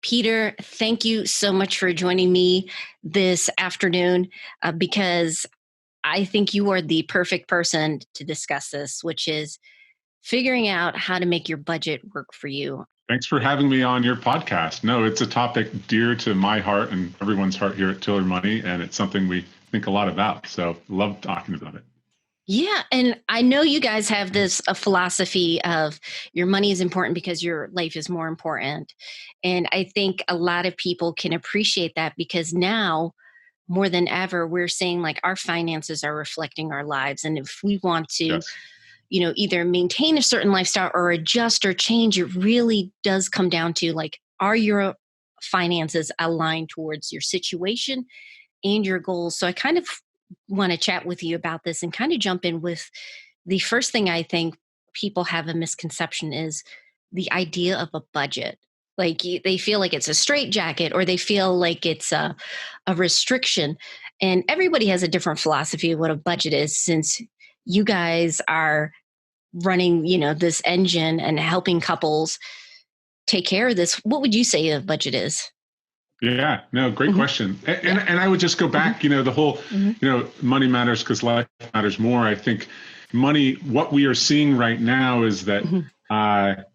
Peter, thank you so much for joining me this afternoon because I think you are the perfect person to discuss this, which is figuring out how to make your budget work for you. Thanks for having me on your podcast. No, it's a topic dear to my heart and everyone's heart here at Tiller Money, and it's something we think a lot about. So love talking about it. Yeah. And I know you guys have this a philosophy of your money is important because your life is more important. And I think a lot of people can appreciate that because now more than ever, we're saying like our finances are reflecting our lives. And if we want to, Yes. either maintain a certain lifestyle or adjust or change, it really does come down to like, are your finances aligned towards your situation and your goals? So I kind of want to chat with you about this and kind of jump in with the first thing I think people have a misconception is the idea of a budget. Like they feel like it's a straitjacket or they feel like it's a restriction. And everybody has a different philosophy of what a budget is since you guys are running, this engine and helping couples take care of this. What would you say a budget is? Yeah, no, great question. And, Yeah. and I would just go back, the whole, money matters because life matters more. I think money, what we are seeing right now is that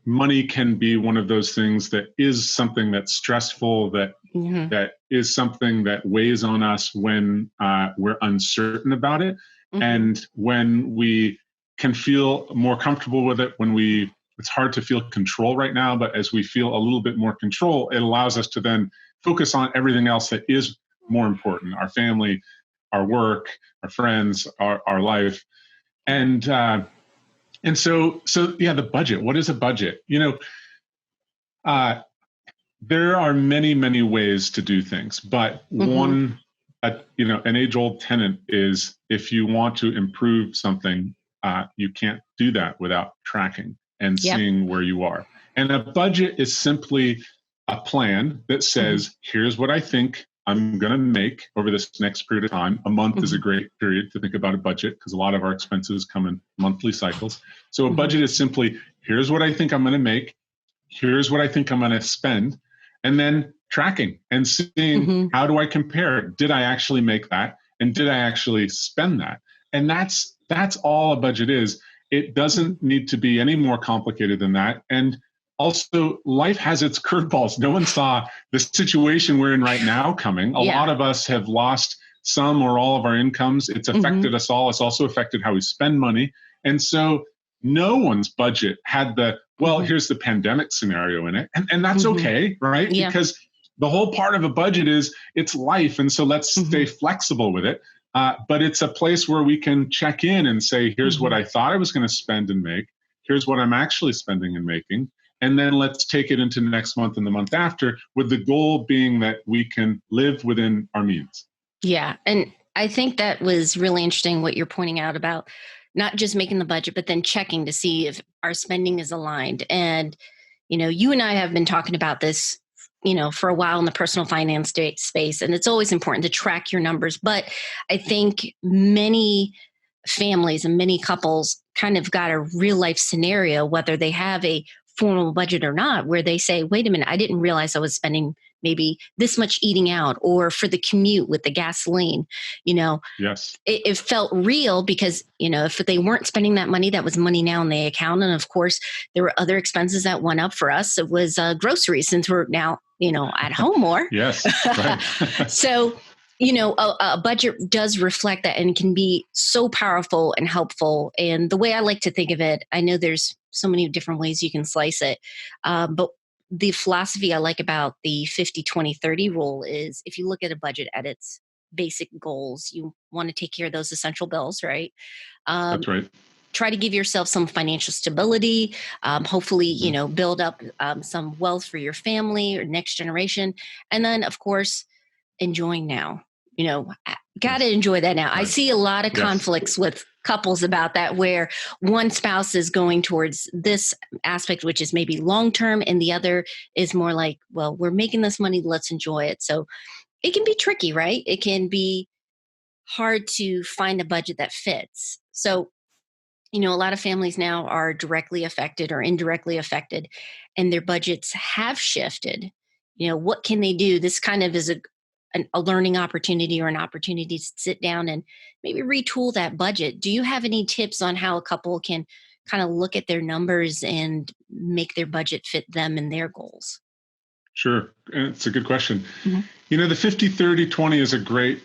money can be one of those things that is something that's stressful, that is something that weighs on us when we're uncertain about it. And when we can feel more comfortable with it, it's hard to feel control right now, but as we feel a little bit more control, it allows us to then focus on everything else that is more important: our family, our work, our friends, our life. And so yeah, the budget. What is a budget? There are many, many ways to do things, but one, an age-old tenet is if you want to improve something, you can't do that without tracking and seeing where you are. And a budget is simply a plan that says, here's what I think I'm going to make over this next period of time. A month is a great period to think about a budget because a lot of our expenses come in monthly cycles. So a budget is simply, here's what I think I'm going to make. Here's what I think I'm going to spend. And then tracking and seeing how do I compare? Did I actually make that? And did I actually spend that? And that's all a budget is. It doesn't need to be any more complicated than that. And also, life has its curveballs. No one saw the situation we're in right now coming. A lot of us have lost some or all of our incomes. It's affected us all. It's also affected how we spend money. And so no one's budget had here's the pandemic scenario in it. And that's okay, right? Yeah. Because the whole part of a budget is it's life. And so let's stay flexible with it. But it's a place where we can check in and say, here's what I thought I was going to spend and make. Here's what I'm actually spending and making. And then let's take it into next month and the month after, with the goal being that we can live within our means. Yeah. And I think that was really interesting what you're pointing out about not just making the budget, but then checking to see if our spending is aligned. And, you and I have been talking about this, for a while in the personal finance space. And it's always important to track your numbers. But I think many families and many couples kind of got a real life scenario, whether they have a formal budget or not, where they say, wait a minute, I didn't realize I was spending maybe this much eating out or for the commute with the gasoline. Yes, it felt real because, if they weren't spending that money, that was money now in the account. And of course, there were other expenses that went up for us. It was groceries since we're now, at home more. Yes, right. So, a budget does reflect that and can be so powerful and helpful. And the way I like to think of it, I know there's so many different ways you can slice it. But the philosophy I like about the 50-20-30 rule is if you look at a budget at its basic goals, you want to take care of those essential bills, right? That's right. Try to give yourself some financial stability, hopefully, build up some wealth for your family or next generation. And then, of course, enjoying now. Got to enjoy that now. Right. I see a lot of conflicts with couples about that, where one spouse is going towards this aspect, which is maybe long-term, and the other is more like, well, we're making this money, let's enjoy it. So it can be tricky, right? It can be hard to find a budget that fits. So, a lot of families now are directly affected or indirectly affected, and their budgets have shifted. what can they do? This kind of is a learning opportunity or an opportunity to sit down and maybe retool that budget. Do you have any tips on how a couple can kind of look at their numbers and make their budget fit them and their goals? Sure. It's a good question. Mhm. The 50-30-20 is a great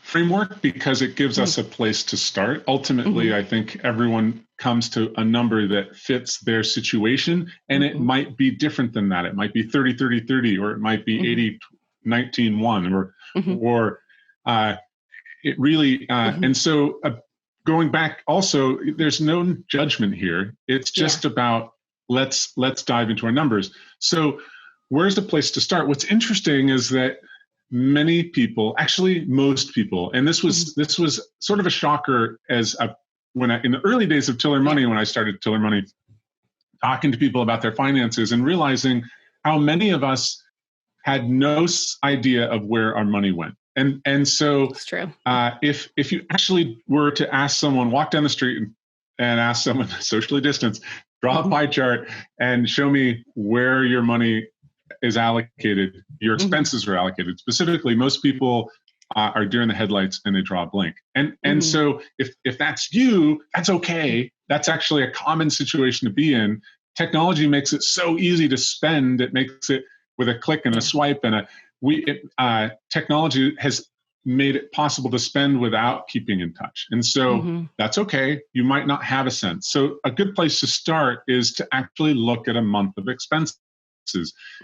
framework because it gives Mhm. us a place to start. Ultimately, Mhm. I think everyone comes to a number that fits their situation, and it Mhm. might be different than that. It might be 30-30-30, or it might be Mhm. 80-19-1, Mhm. or it really, Mhm. and so going back also, there's no judgment here. It's Yeah. just about let's dive into our numbers. So where's the place to start? What's interesting is that many people, actually most people, and Mhm. this was sort of a shocker when in the early days of Tiller Yeah. Money, when I started Tiller Money, talking to people about their finances and realizing how many of us had no idea of where our money went. And so It's true. if you actually were to ask someone, walk down the street and ask someone socially distanced, draw a Mhm. pie chart and show me where your money is allocated, your Mhm. expenses are allocated. Specifically, most people are deer in the headlights and they draw a blank. And Mhm. so if that's you, that's okay. That's actually a common situation to be in. Technology makes it so easy to spend. It makes it with a click and a Yeah. swipe and technology has made it possible to spend without keeping in touch. And so Mhm. that's okay. You might not have a sense. So a good place to start is to actually look at a month of expenses.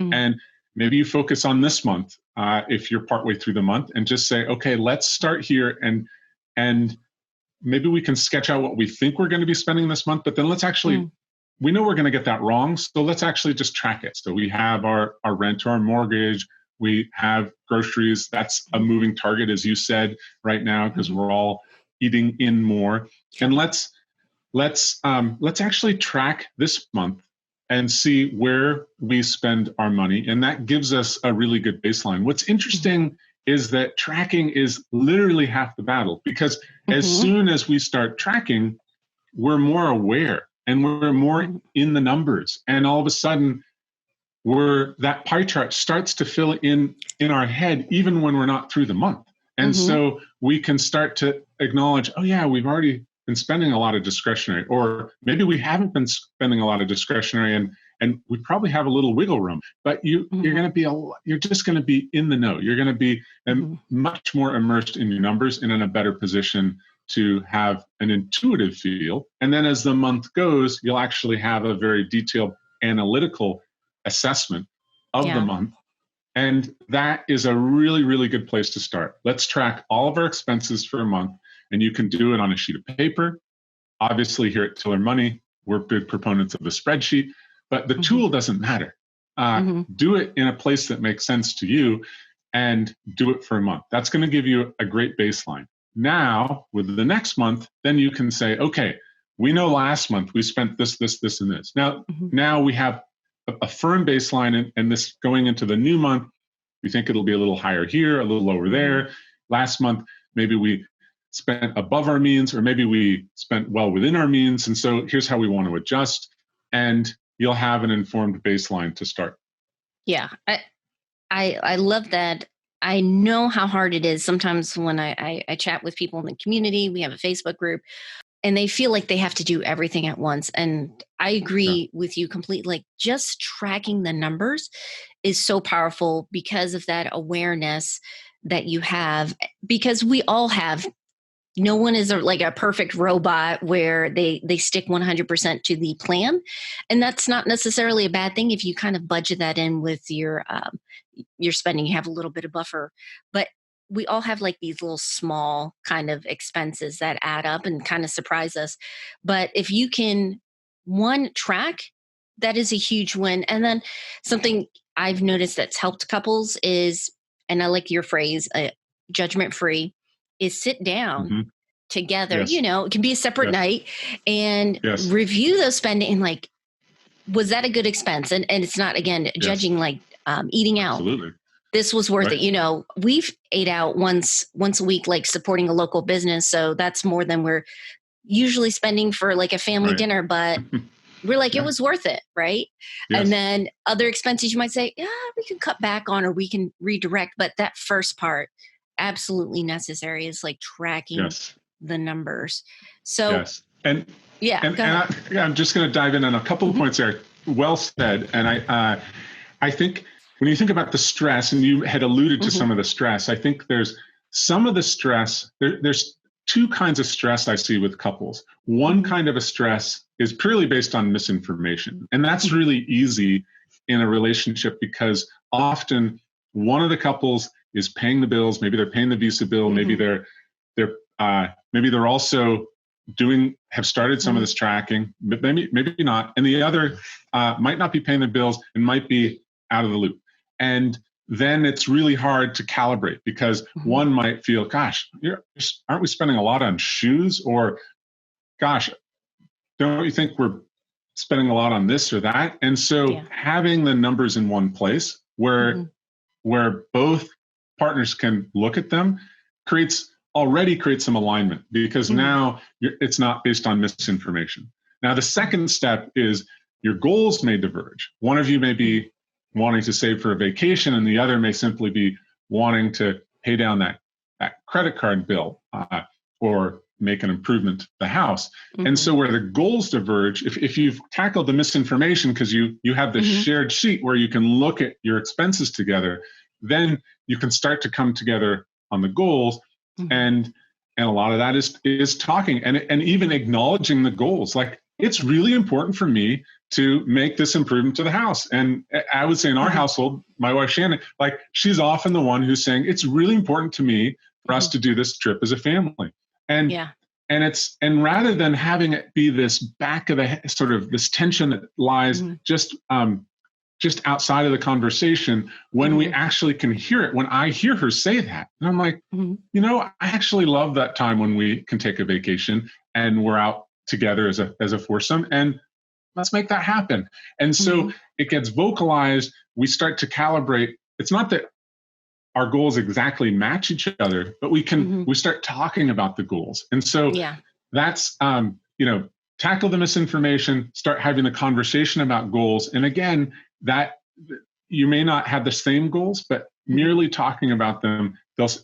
Mhm. And maybe you focus on this month if you're partway through the month and just say, okay, let's start here and maybe we can sketch out what we think we're going to be spending this month, but then let's actually, Mhm. we know we're going to get that wrong. So let's actually just track it. So we have our rent or our mortgage, we have groceries. That's a Mhm. moving target, as you said, right now, because Mhm. we're all eating in more. Yep. And let's actually track this month and see where we spend our money. And that gives us a really good baseline. What's Mhm. interesting is that tracking is literally half the battle because as Mhm. soon as we start tracking, we're more aware and we're more Mhm. in the numbers. And all of a sudden, that pie chart starts to fill in our head, even when we're not through the month. And Mhm. so we can start to acknowledge, oh, yeah, we've already been spending a lot of discretionary, or maybe we haven't been spending a lot of discretionary and we probably have a little wiggle room, but you're Mhm. going to be you're just going to be in the know. You're going to be Mhm. much more immersed in your numbers and in a better position to have an intuitive feel. And then as the month goes, you'll actually have a very detailed analytical assessment of the Yeah. month. And that is a really, really good place to start. Let's track all of our expenses for a month, and you can do it on a sheet of paper. Obviously, here at Tiller Money, we're big proponents of the spreadsheet, but the Mhm. tool doesn't matter. Mhm. Do it in a place that makes sense to you and do it for a month. That's going to give you a great baseline. Now, with the next month, then you can say, okay, we know last month we spent this, this, this, and this. Mhm. Now we have a firm baseline, and this going into the new month, we think it'll be a little higher here, a little lower Mhm. there. Last month, maybe we spent above our means, or maybe we spent well within our means. And so here's how we want to adjust. And you'll have an informed baseline to start. Yeah. I love that. I know how hard it is sometimes when I chat with people in the community. We have a Facebook group and they feel like they have to do everything at once. And I Yeah. agree with you completely. Like just tracking the numbers is so powerful because of that awareness that you have, because we all have, no one is like a perfect robot where they stick 100% to the plan, and that's not necessarily a bad thing if you kind of budget that in with your spending. You have a little bit of buffer, but we all have like these little small kind of expenses that add up and kind of surprise us. But if you can one track, that is a huge win. And then something I've noticed that's helped couples is, and I like your phrase, judgment free, is sit down Mm-hmm. together. Yes. It can be a separate Yes. night and Yes. review those spending and like, was that a good expense? And it's not, again, Yes. judging like eating out. Absolutely. This was worth Right. it. We've ate out once a week, like supporting a local business. So that's more than we're usually spending for like a family Right. dinner. But we're like, it Yeah. was worth it, right? And Yes. then other expenses you might say, yeah, we can cut back on or we can redirect. But that first part, absolutely necessary, is like tracking Yes. the numbers. So Yes. And yeah, and go and ahead. I'm just going to dive in on a couple of Hmm. points there. Well said. And I think when you think about the stress, and you had alluded to Hmm. some of the stress, I think there's some of the stress. There's two kinds of stress I see with couples. One Hmm. kind of a stress is purely based on misinformation, and that's Hmm. really easy in a relationship because often one of the couples is paying the bills. Maybe they're paying the visa bill. Maybe Hmm. they're also have started some of Hmm. this tracking, but maybe not. And the other might not be paying the bills and might be out of the loop. And then it's really hard to calibrate because Hmm. one might feel, gosh, aren't we spending a lot on shoes? Or, gosh, don't you think we're spending a lot on this or that? And so Yeah. having the numbers in one place Hmm. where both partners can look at them already creates some alignment because Hmm. now it's not based on misinformation. Now, the second step is your goals may diverge. One of you may Hmm. be wanting to save for a vacation, and the other may simply be wanting to pay down that credit card bill or make an improvement to the house. And Hmm. so, where the goals diverge, if you've tackled the misinformation because you have this Hmm. shared sheet where you can look at your expenses together, then you can start to come together on the goals. Hmm. And a lot of that is talking and even acknowledging the goals. Like, it's really important for me to make this improvement to the house. And I would say in our Hmm. household, my wife Shannon, like, she's often the one who's saying it's really important to me for us Hmm. to do this trip as a family. And Yeah. and rather than having it be this back of the sort of this tension that lies Hmm. just outside of the conversation, when we Hmm. actually can hear it, when I hear her say that, and I'm like, Hmm. I actually love that time when we can take a vacation and we're out together as a foursome, and let's make that happen. And so Hmm. it gets vocalized. We start to calibrate. It's not that our goals exactly match each other, but Hmm. we start talking about the goals. And so Yeah. that's tackle the misinformation, start having the conversation about goals. And again, that you may not have the same goals, but Hmm. merely talking about them,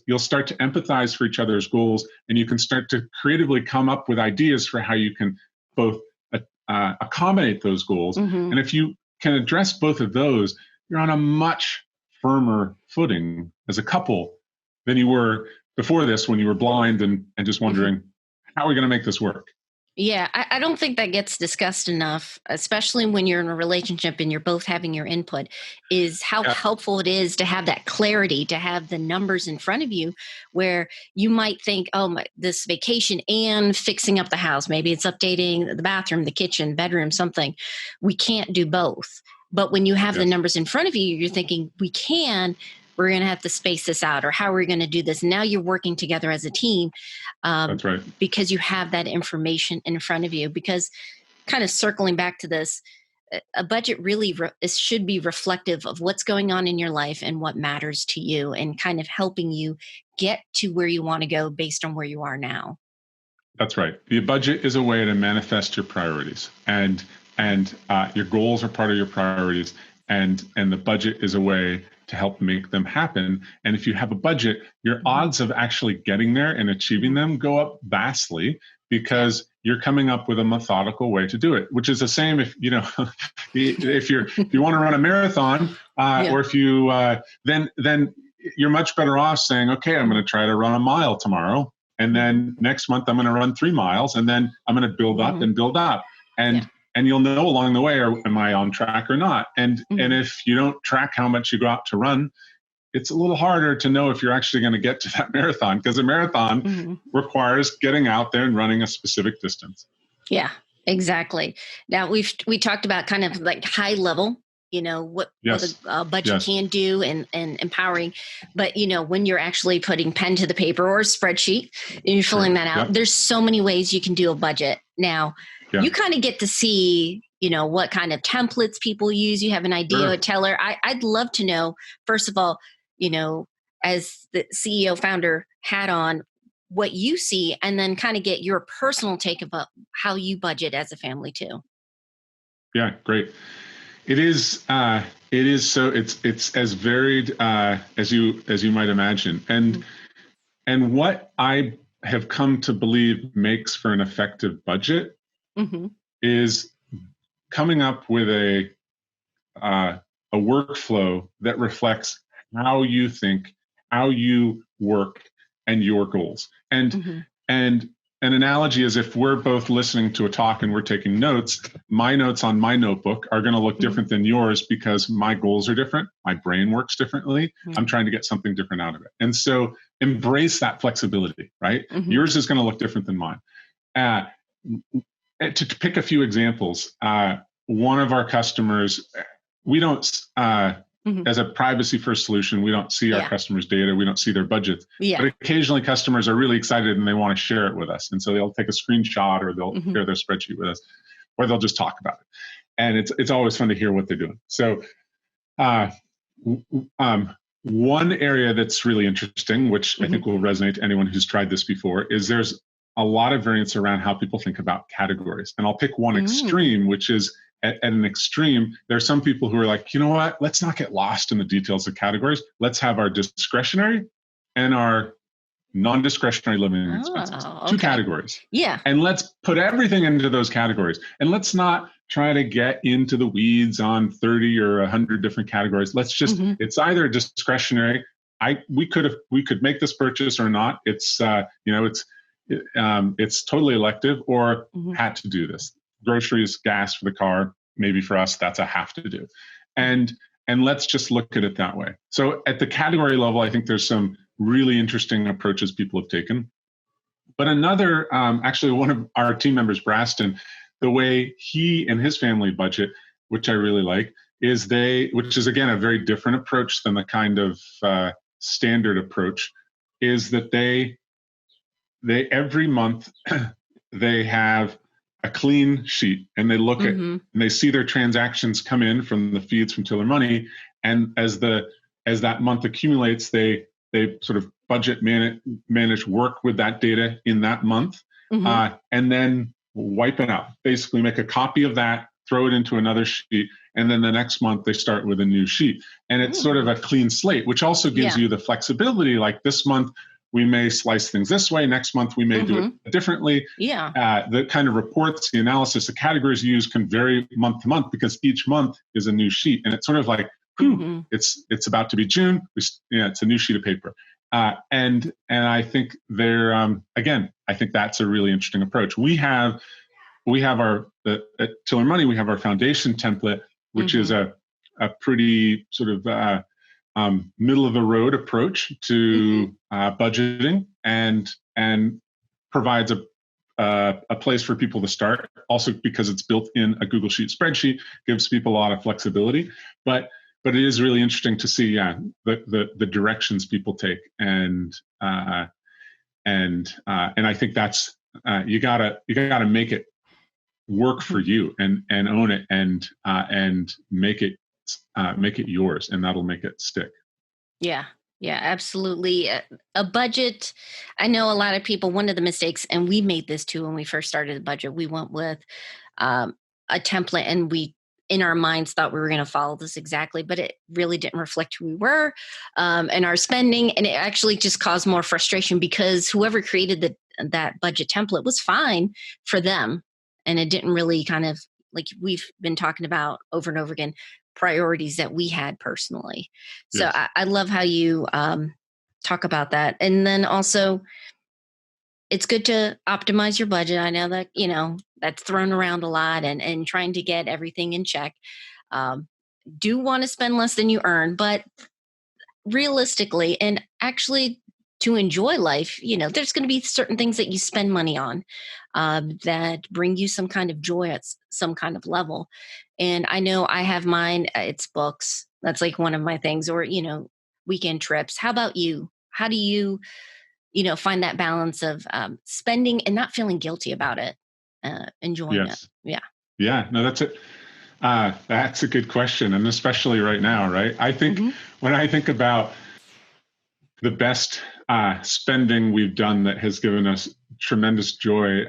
you'll start to empathize for each other's goals, and you can start to creatively come up with ideas for how you can both accommodate those goals. Hmm. And if you can address both of those, you're on a much firmer footing as a couple than you were before this, when you were blind and just Hmm. wondering, how are we going to make this work? Yeah, I don't think that gets discussed enough, especially when you're in a relationship and you're both having your input, is how Yeah, helpful it is to have that clarity, to have the numbers in front of you where you might think, oh, this vacation and fixing up the house, maybe it's updating the bathroom, the kitchen, bedroom, something. We can't do both. But when you have the yes, numbers in front of you, you're thinking, we can, we're going to have to space this out, or how are we going to do this? Now you're working together as a team, um, that's right. because you have that information in front of you. Because, kind of circling back to this, a budget really should be reflective of what's going on in your life and what matters to you, and kind of helping you get to where you want to go based on where you are now. That's right. The budget is a way to manifest your priorities, and your goals are part of your priorities, and the budget is a way to help make them happen. And if you have a budget, your Hmm. odds of actually getting there and achieving Hmm. them go up vastly Yeah. because you're coming up with a methodical way to do it. Which is the same if if you want to run a marathon, Yeah. or if you then you're much better off saying, okay, I'm going to try to run a mile tomorrow, and Hmm. then next month I'm going to run 3 miles, and then I'm going to build up Hmm. and build up, Yeah. and you'll know along the way, am I on track or not? And Hmm. if you don't track how much you go out to run, it's a little harder to know if you're actually going to get to that marathon, because a marathon Hmm. requires getting out there and running a specific distance. Yeah, exactly. Now we talked about kind of like high level, what a Yes, budget yes, can do, and empowering. But when you're actually putting pen to the paper or a spreadsheet and you're filling sure, that out, yep, there's so many ways you can do a budget. Now yeah, you kind of get to see what kind of templates people use. You have an idea, a sure. teller. I'd love to know, first of all, you know as the CEO founder hat on, what you see, and then kind of get your personal take about how you budget as a family too. Yeah, great. It is. It is so. It's as varied as you might imagine, Mhm. and what I have come to believe makes for an effective budget Mhm. is coming up with a workflow that reflects how you think, how you work, and your goals. Mhm. And an analogy is if we're both listening to a talk and we're taking notes, my notes on my notebook are going to look Mhm. different than yours because my goals are different. My brain works differently. Yeah. I'm trying to get something different out of it. And so embrace that flexibility, right? Mhm. Yours is going to look different than mine. Uh, to pick a few examples, one of our customers, we don't, Mhm. as a privacy first solution, we don't see our Yeah. customers' data, we don't see their budgets. Yeah. But occasionally customers are really excited and they want to share it with us. And so they'll take a screenshot or they'll Mhm. share their spreadsheet with us, or they'll just talk about it. And it's always fun to hear what they're doing. So uh, one area that's really interesting, which I Mhm. think will resonate to anyone who's tried this before, is there's a lot of variance around how people think about categories. And I'll pick one Mm. extreme, which is at an extreme, there are some people who are like, you know what, let's not get lost in the details of categories. Let's have our discretionary and our non-discretionary living expenses, Oh, two okay. categories. Yeah. And let's put everything into those categories. And let's not try to get into the weeds on 30 or 100 different categories. Let's just, Mhm. it's either discretionary. We could make this purchase or not. It's it's totally elective, or Mhm. had to do this. Groceries, gas for the car, maybe for us that's a have to do. Mhm. And let's just look at it that way. So at the category level, I think there's some really interesting approaches people have taken. But another, actually, one of our team members, Braston, the way he and his family budget, which I really like, which is again a very different approach than the kind of standard approach, is that they every month they have a clean sheet and they look at Mhm. and they see their transactions come in from the feeds from Tiller Money, and as that month accumulates, they sort of budget manage work with that data in that month, Mhm. and then wipe it out. Basically, make a copy of that, throw it into another sheet, and then the next month they start with a new sheet. And it's sort of Mm. a clean slate, which also gives Yeah. you the flexibility. Like this month, we may slice things this way. Next month, we may do it Mhm. differently. Yeah. The kind of reports, the analysis, the categories you use can vary month to month because each month is a new sheet, and it's sort of like, whew, Mhm. it's about to be June. It's a new sheet of paper, and I think again, I think that's a really interesting approach. We have our at Tiller Money, we have our foundation template, which is Mhm. a pretty sort of middle of the road approach Mhm. to budgeting, and provides a place for people to start. Also, because it's built in a Google Sheet spreadsheet, gives people a lot of flexibility. But it is really interesting to see, the directions people take, and I think that's you gotta make it work for Mhm. you, and own it, and make it yours, and that'll make it stick. Yeah. Yeah, absolutely. A budget. I know a lot of people, one of the mistakes, and we made this too when we first started the budget, we went with um, a template and we, in our minds, thought we were going to follow this exactly, but it really didn't reflect who we were and our spending. And it actually just caused more frustration because whoever created that budget template was fine for them. And it didn't really kind of, like we've been talking about over and over again, priorities that we had personally. So Yes. I love how you talk about that. And then also, it's good to optimize your budget. I know that, that's thrown around a lot, and trying to get everything in check. Um, do want to spend less than you earn, but realistically and actually to enjoy life, there's going to be certain things that you spend money on that bring you some kind of joy at some kind of level. And I know I have mine, it's books. That's like one of my things, or, weekend trips. How about you? How do you, find that balance of spending and not feeling guilty about it, enjoying it? Yes. Yeah. Yeah. No, that's it. That's a good question, and especially right now, right? I think Hmm. when I think about the best spending we've done that has given us tremendous joy,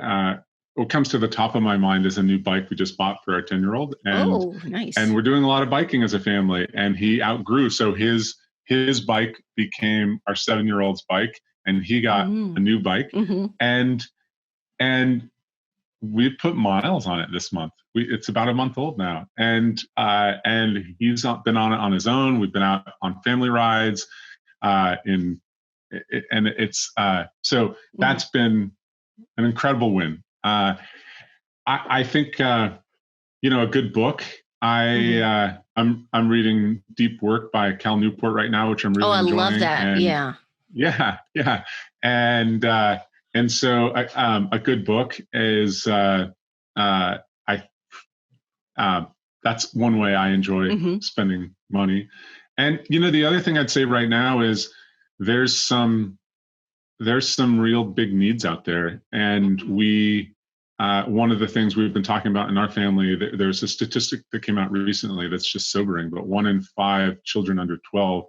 what comes to the top of my mind is a new bike we just bought for our 10-year-old, Oh, nice. and we're doing a lot of biking as a family. And he outgrew, so his bike became our 7-year-old's bike, and he got a new bike, and we put miles on it this month. It's about a month old now, and he's been on it on his own. We've been out on family rides, and it's so that's been an incredible win. I think a good book. I'm reading Deep Work by Cal Newport right now, which I'm really enjoying. I love that. And yeah, and so a good book is that's one way I enjoy spending money. And the other thing I'd say right now is there's some real big needs out there, and we one of the things we've been talking about in our family, there's a statistic that came out recently that's just sobering, but 1 in 5 children under 12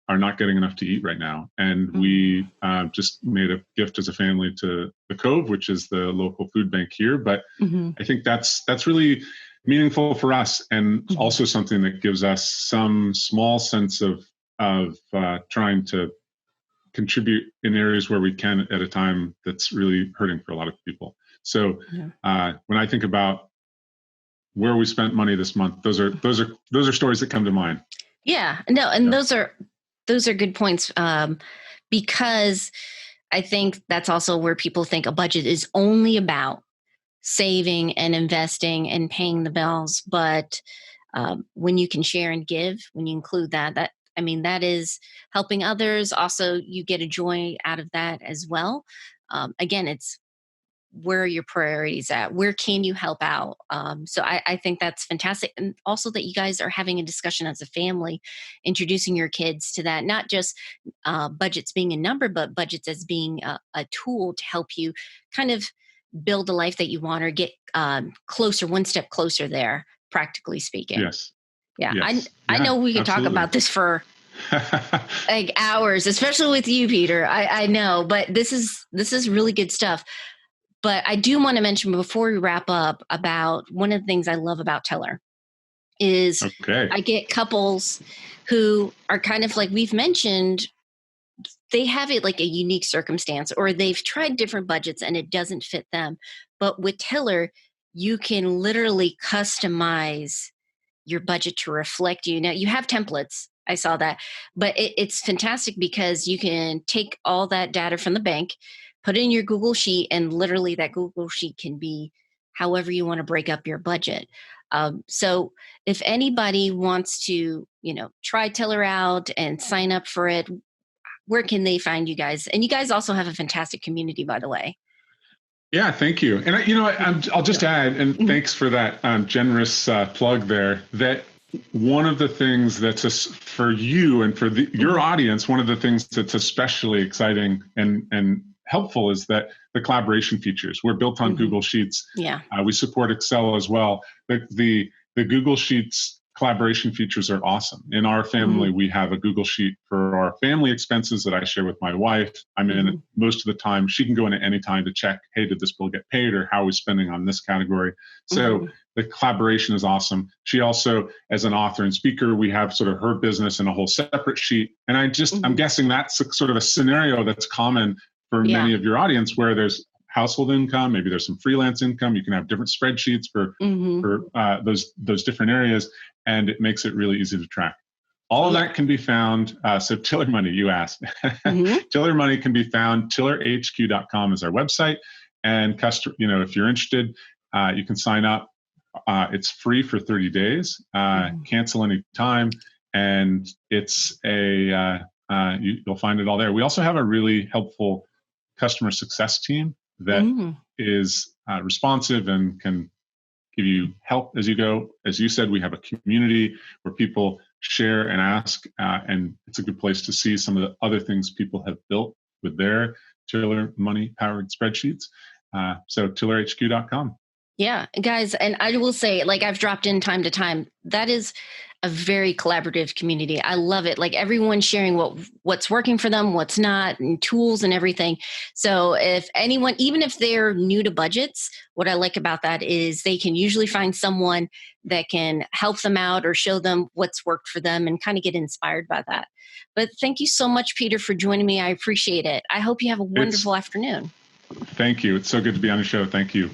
are not getting enough to eat right now. And we just made a gift as a family to the Cove, which is the local food bank here. But I think that's really meaningful for us, and also something that gives us some small sense of trying to contribute in areas where we can at a time that's really hurting for a lot of people. So when I think about where we spent money this month, those are stories that come to mind. Yeah, no, and those are good points, because I think that's also where people think a budget is only about saving and investing and paying the bills. But when you can share and give, when you include that is helping others. Also, you get a joy out of that as well. Again, it's where are your priorities at? Where can you help out? So I think that's fantastic. And also that you guys are having a discussion as a family, introducing your kids to that, not just budgets being a number, but budgets as being a tool to help you kind of build a life that you want, or get closer, one step closer there, practically speaking. Yes. Yeah. Yes. I know we could talk about this for like hours, especially with you, Peter. I know, but this is really good stuff. But I do want to mention before we wrap up about one of the things I love about Tiller is I get couples who are kind of like we've mentioned, they have it like a unique circumstance, or they've tried different budgets and it doesn't fit them. But with Tiller, you can literally customize your budget to reflect you. Now you have templates. I saw that, but it's fantastic because you can take all that data from the bank, put it in your Google Sheet, and literally that Google Sheet can be however you want to break up your budget. So if anybody wants to, try Tiller out and sign up for it, where can they find you guys? And you guys also have a fantastic community, by the way. Yeah, thank you. And I'll just add, and thanks for that generous plug there, that one of the things that's for you and for your audience, one of the things that's especially exciting and helpful is that the collaboration features. We're built on Google Sheets. Yeah. We support Excel as well. The Google Sheets collaboration features are awesome. In our family, we have a Google Sheet for our family expenses that I share with my wife. I'm in it most of the time. She can go in at any time to check, hey, did this bill get paid, or how are we spending on this category? So the collaboration is awesome. She also, as an author and speaker, we have sort of her business in a whole separate sheet. And I'm guessing that's sort of a scenario that's common for many of your audience, where there's household income, maybe there's some freelance income. You can have different spreadsheets for those different areas, and it makes it really easy to track. All of that can be found. So Tiller Money, you asked. Tiller Money can be found. TillerHQ.com is our website. And if you're interested, you can sign up. It's free for 30 days. Cancel any time, and it's you'll find it all there. We also have a really helpful customer success team that is responsive and can give you help as you go. As you said, we have a community where people share and ask, and it's a good place to see some of the other things people have built with their Tiller Money powered spreadsheets. So TillerHQ.com. Yeah, guys, and I will say, like, I've dropped in time to time. That is a very collaborative community. I love it. Like, everyone's sharing what's working for them, what's not, and tools and everything. So if anyone, even if they're new to budgets, what I like about that is they can usually find someone that can help them out or show them what's worked for them and kind of get inspired by that. But thank you so much, Peter, for joining me. I appreciate it. I hope you have a It's wonderful afternoon. Thank you. It's so good to be on the show. Thank you.